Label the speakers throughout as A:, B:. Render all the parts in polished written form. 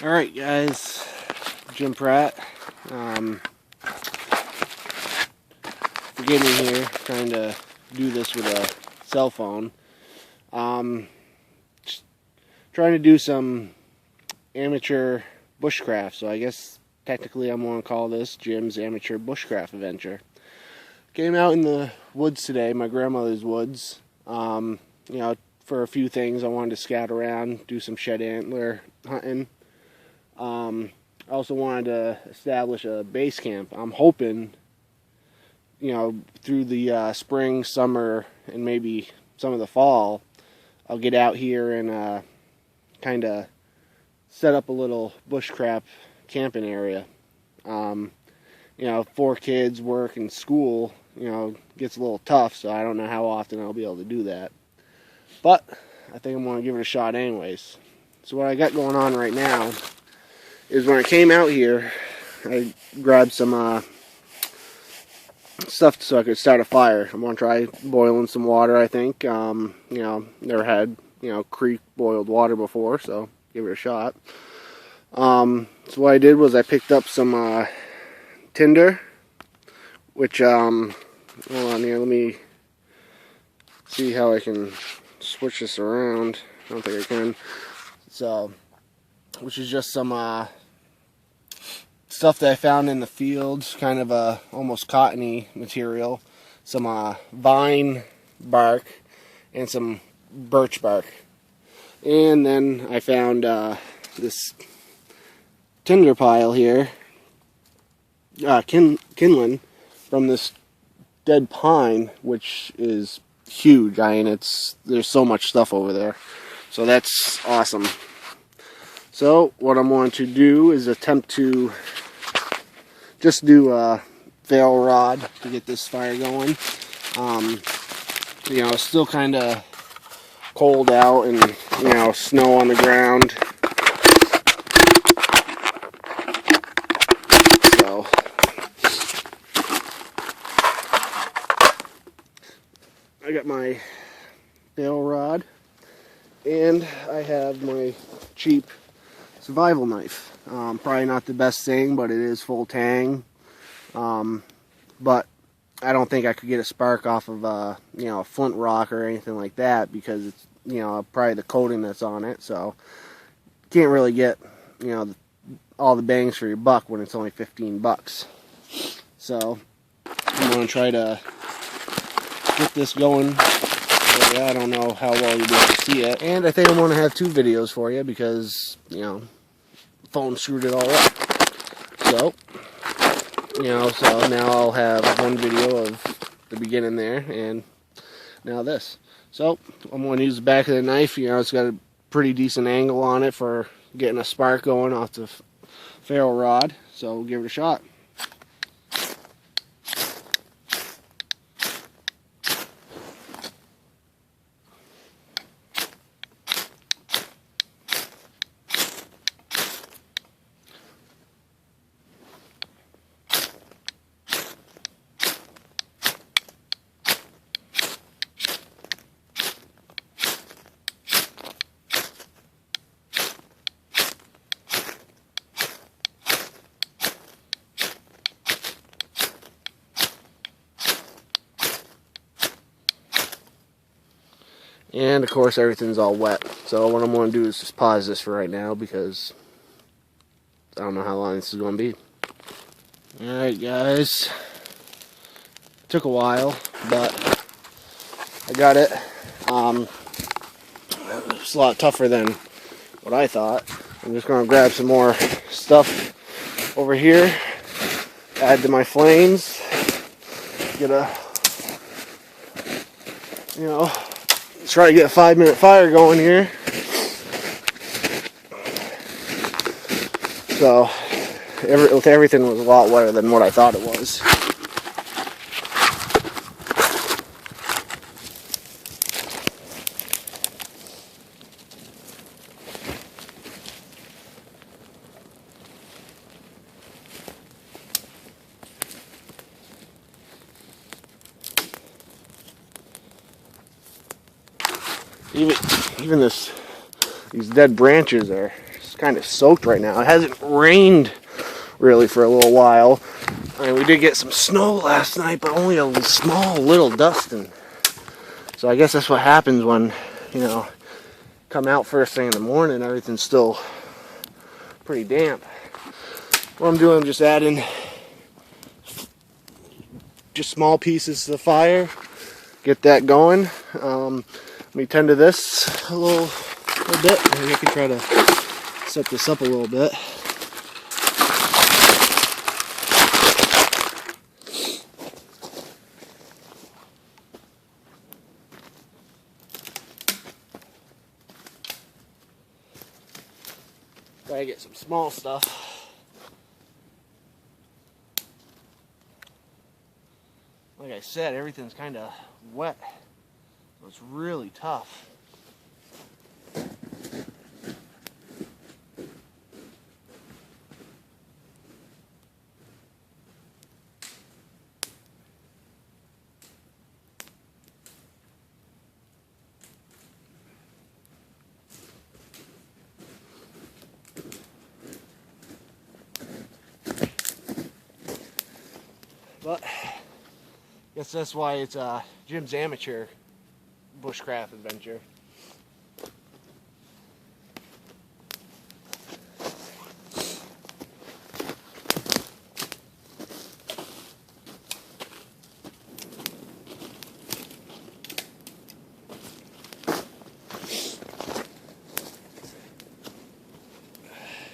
A: Alright guys, Jim Pratt. Forgive me here, trying to do this with a cell phone. Just trying to do some amateur bushcraft, so I guess technically I'm going to call this Jim's Amateur Bushcraft Adventure. Came out in the woods today, my grandmother's woods. You know, for a few things I wanted to scout around, do some shed antler hunting. I also wanted to establish a base camp. I'm hoping, you know, through the spring, summer, and maybe some of the fall, I'll get out here and kind of set up a little bushcraft camping area. You know, 4 kids, work, and school, you know, gets a little tough, so I don't know how often I'll be able to do that. But I think I'm going to give it a shot anyways. So what I got going on right now is when I came out here, I grabbed some stuff so I could start a fire. I'm going to try boiling some water, I think. You know, never had, you know, creek boiled water before, so give it a shot. So what I did was I picked up some tinder, which, hold on here, let me see how I can switch this around. I don't think I can. So, which is just some stuff that I found in the fields, kind of a almost cottony material, some vine bark and some birch bark. And then I found this tinder pile here, kindling from this dead pine, which is huge. I mean, there's so much stuff over there, so that's awesome. So what I'm going to do is attempt to just do a fail rod to get this fire going. You know, it's still kind of cold out and, you know, snow on the ground. So I got my fail rod and I have my cheap survival knife. Probably not the best thing, but it is full tang. But I don't think I could get a spark off of you know, a flint rock or anything like that, because it's, you know, probably the coating that's on it. So can't really get, you know, all the bangs for your buck when it's only 15 bucks. So I'm going to try to get this going. Yeah, I don't know how well you'll be able to see it. And I think I'm going to have 2 videos for you because, you know, phone screwed it all up. So, you know, so now I'll have 1 video of the beginning there and now this. So I'm going to use the back of the knife. You know, it's got a pretty decent angle on it for getting a spark going off the ferro rod. So we'll give it a shot. And of course everything's all wet. So what I'm going to do is just pause this for right now because I don't know how long this is going to be. Alright guys, took a while, but I got it. It's a lot tougher than what I thought. I'm just going to grab some more stuff over here, add to my flames, get a, you know, try to get a 5-minute fire going here. So everything was a lot wetter than what I thought it was. Even these dead branches are kind of soaked right now. It hasn't rained really for a little while. I mean, we did get some snow last night, but only a small little dusting. So I guess that's what happens when, you know, come out first thing in the morning, everything's still pretty damp. What I'm doing, I'm just adding just small pieces to the fire, get that going. Let me tend to this a little bit. Maybe I can try to set this up a little bit. Try to get some small stuff. Like I said, everything's kind of wet, so it's really tough. But I guess that's why it's Jim's Amatuer Bushcraft adventure.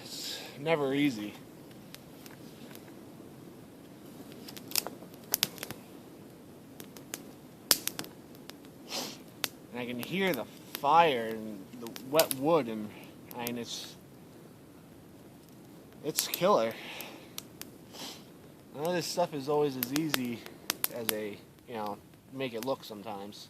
A: It's never easy. And I can hear the fire and the wet wood, and I mean, it's killer. None of this stuff is always as easy as make it look sometimes.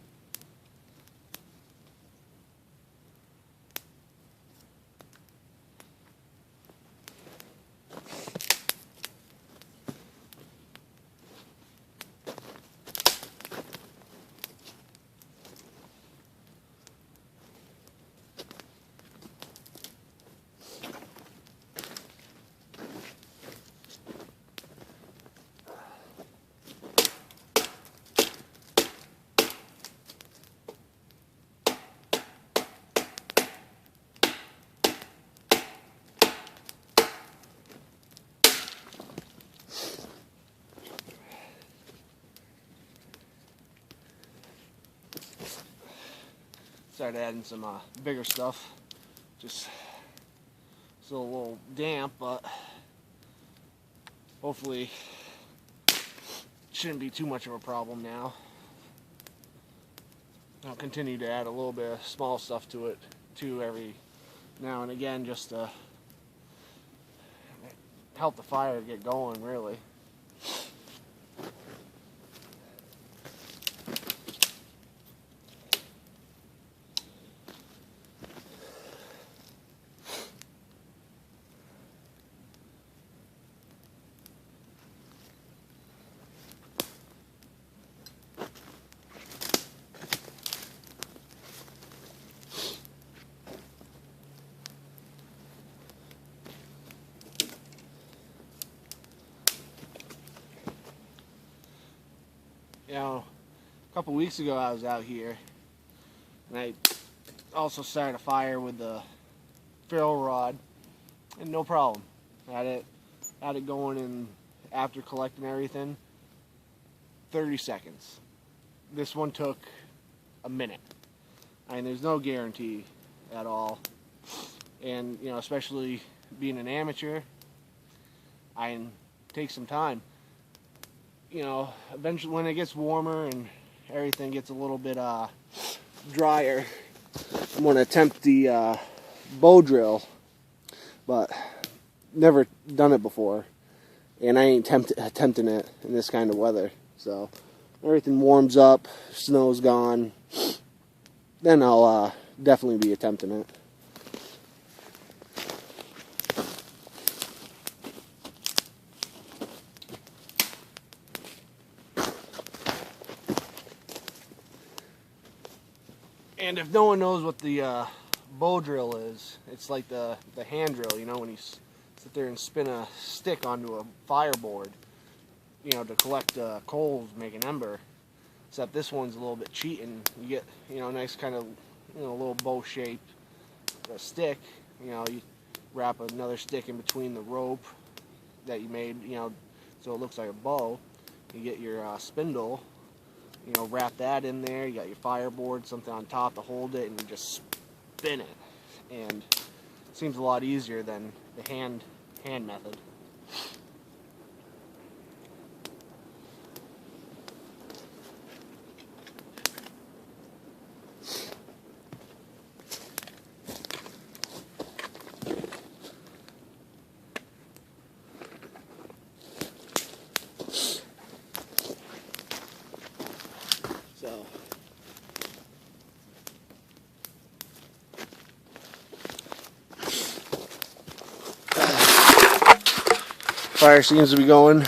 A: Started adding some bigger stuff. Just still a little damp, but hopefully shouldn't be too much of a problem now. I'll continue to add a little bit of small stuff to it too every now and again, just to help the fire get going, really. You know, a couple weeks ago I was out here, and I also started a fire with the ferro rod, and no problem. Had it going in after collecting everything, 30 seconds. This one took a minute. I mean, there's no guarantee at all, and you know, especially being an amateur, I take some time. You know, eventually when it gets warmer and everything gets a little bit drier, I'm going to attempt the bow drill, but never done it before, and I ain't attempting it in this kind of weather. So everything warms up, snow's gone, then I'll definitely be attempting it. And if no one knows what the bow drill is. It's like the hand drill, you know, when you sit there and spin a stick onto a fireboard, you know, to collect coals, make an ember. Except this one's a little bit cheating. You get, you know, a nice kind of, you know, little bow shaped stick. You know, you wrap another stick in between the rope that you made, you know, so it looks like a bow. You get your spindle, you know, wrap that in there. You got your fireboard, something on top to hold it, and you just spin it. And it seems a lot easier than the hand method. So fire seems to be going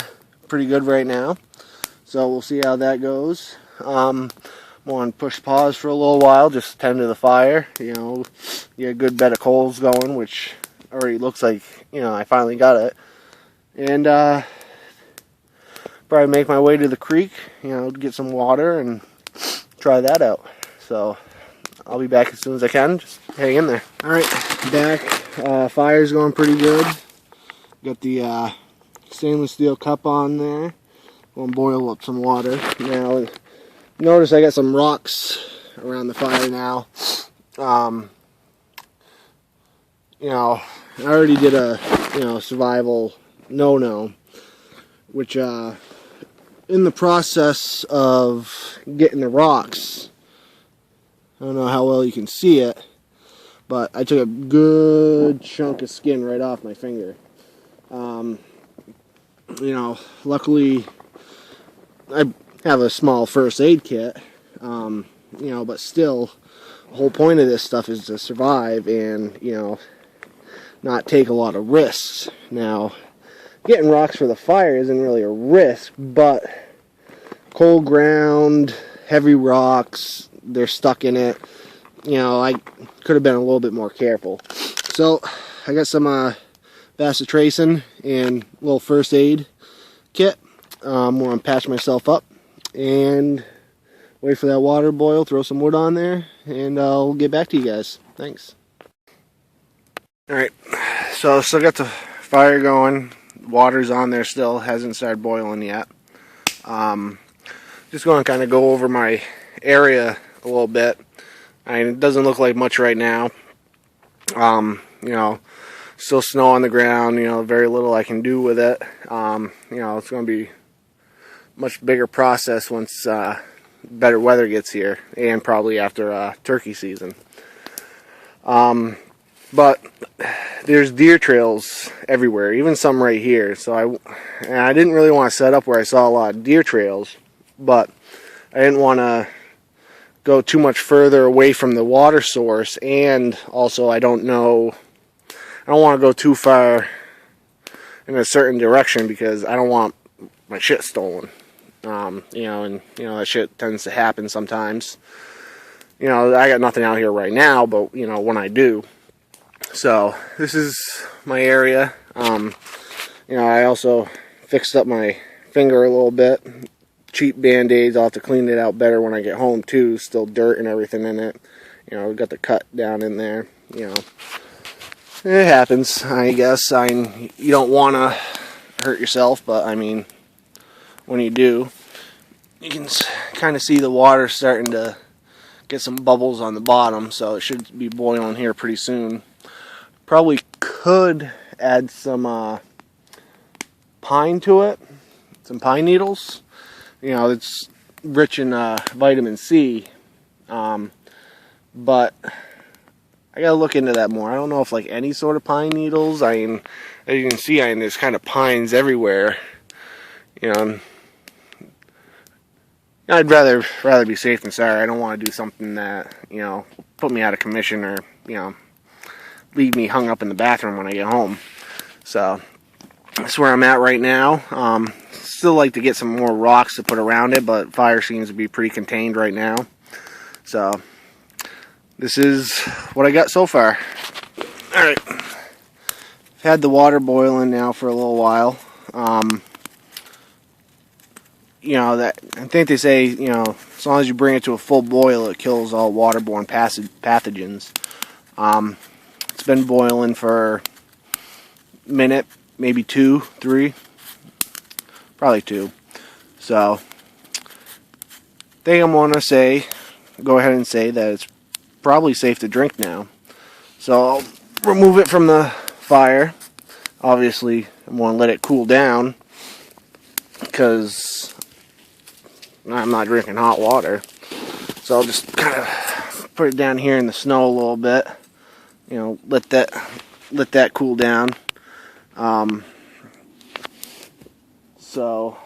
A: pretty good right now, so we'll see how that goes. I'm going to push pause for a little while, just tend to the fire, you know, get a good bed of coals going, which already looks like, you know, I finally got it. And probably make my way to the creek, you know, get some water and try that out. So I'll be back as soon as I can. Just hang in there. Alright, back. Fire's going pretty good. Got the stainless steel cup on there. Going to boil up some water. Now, notice I got some rocks around the fire now. You know, I already did a, you know, survival no-no, which in the process of getting the rocks, I don't know how well you can see it, but I took a good chunk of skin right off my finger. You know, luckily I have a small first aid kit, you know, but still, the whole point of this stuff is to survive and, you know, not take a lot of risks. Now, getting rocks for the fire isn't really a risk, but cold ground, heavy rocks, they're stuck in it. You know, I could have been a little bit more careful. So, I got some bacitracin and a little first aid kit. I'm going to patch myself up and wait for that water to boil, throw some wood on there, and I'll get back to you guys. Thanks. Alright, so still got the fire going. Water's on there still, hasn't started boiling yet. Just going to kind of go over my area a little bit. I mean, it doesn't look like much right now. You know, still snow on the ground, you know, very little I can do with it. You know, it's going to be a much bigger process once better weather gets here, and probably after turkey season. But there's deer trails everywhere, even some right here. So I didn't really want to set up where I saw a lot of deer trails, but I didn't want to go too much further away from the water source, and also I don't want to go too far in a certain direction because I don't want my shit stolen. You know, and you know that shit tends to happen sometimes. You know, I got nothing out here right now, but you know, when I do. So this is my area. You know, I also fixed up my finger a little bit. Cheap band-aids. I'll have to clean it out better when I get home too. Still dirt and everything in it. You know, got the cut down in there. You know, it happens, I guess. You don't want to hurt yourself, but I mean, when you do, you can kind of see the water starting to get some bubbles on the bottom, so it should be boiling here pretty soon. Probably could add some pine to it, some pine needles. You know, it's rich in vitamin C, but I gotta look into that more. I don't know if like any sort of pine needles. I mean, as you can see, there's kind of pines everywhere. You know, I'd rather be safe than sorry. I don't want to do something that, you know, put me out of commission or, you know, leave me hung up in the bathroom when I get home. So that's where I'm at right now. Still like to get some more rocks to put around it, but fire seems to be pretty contained right now. So this is what I got so far. Alright, I've had the water boiling now for a little while. You know, that I think they say, you know, as long as you bring it to a full boil, it kills all waterborne pathogens. It's been boiling for a minute, maybe 2, 3, probably 2. So, I think I'm going to go ahead and say that it's probably safe to drink now. So, I'll remove it from the fire. Obviously, I'm going to let it cool down because I'm not drinking hot water. So I'll just kind of put it down here in the snow a little bit. You know, let that cool down. So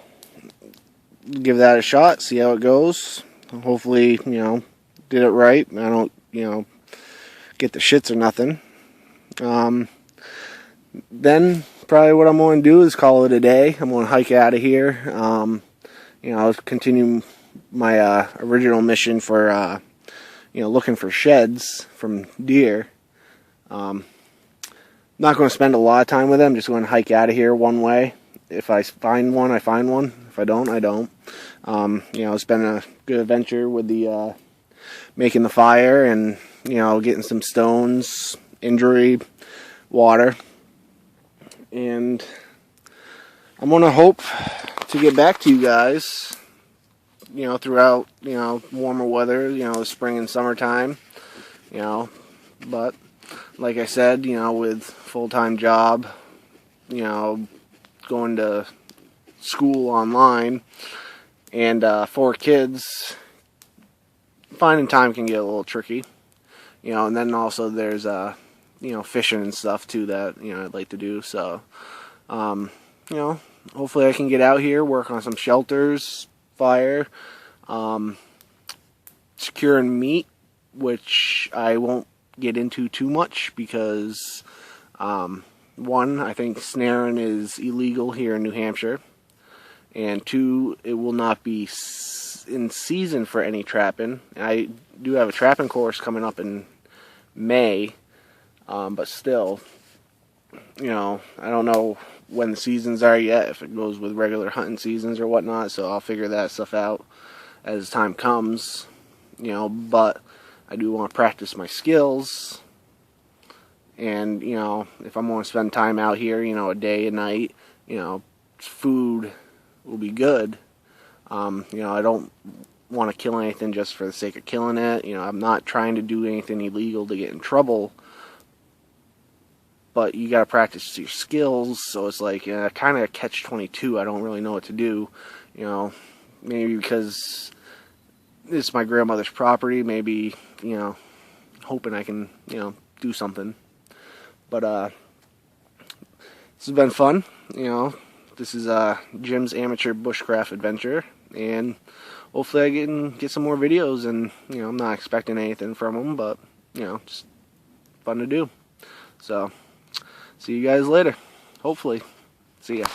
A: give that a shot, see how it goes. Hopefully, you know, did it right. I don't, you know, get the shits or nothing. Then probably what I'm going to do is call it a day. I'm going to hike out of here. You know, I'll continue my original mission for, you know, looking for sheds from deer. Not going to spend a lot of time with them. Just going to hike out of here one way. If I find one, I find one. If I don't, I don't. You know, it's been a good adventure with the making the fire and, you know, getting some stones, injury, water. And I'm going to hope to get back to you guys, you know, throughout, you know, warmer weather, you know, spring and summertime, you know, but like I said, you know, with full-time job, you know, going to school online, and 4 kids, finding time can get a little tricky, you know, and then also there's, you know, fishing and stuff too that, you know, I'd like to do, so, you know, hopefully I can get out here, work on some shelters, fire, securing meat, which I won't get into too much because, 1, I think snaring is illegal here in New Hampshire, and 2, it will not be in season for any trapping. I do have a trapping course coming up in May, but still, you know, I don't know when the seasons are yet, if it goes with regular hunting seasons or whatnot, so I'll figure that stuff out as time comes, you know, but I do want to practice my skills, and, you know, if I'm going to spend time out here, you know, a day, a night, you know, food will be good. You know, I don't want to kill anything just for the sake of killing it, you know, I'm not trying to do anything illegal to get in trouble, but you got to practice your skills, so it's like kind of a catch-22. I don't really know what to do, you know, maybe because it's my grandmother's property, maybe, you know, hoping I can, you know, do something, but this has been fun, you know, this is Jim's Amateur Bushcraft Adventure, and hopefully I can get some more videos, and, you know, I'm not expecting anything from them, but, you know, just fun to do, so see you guys later, hopefully. See ya.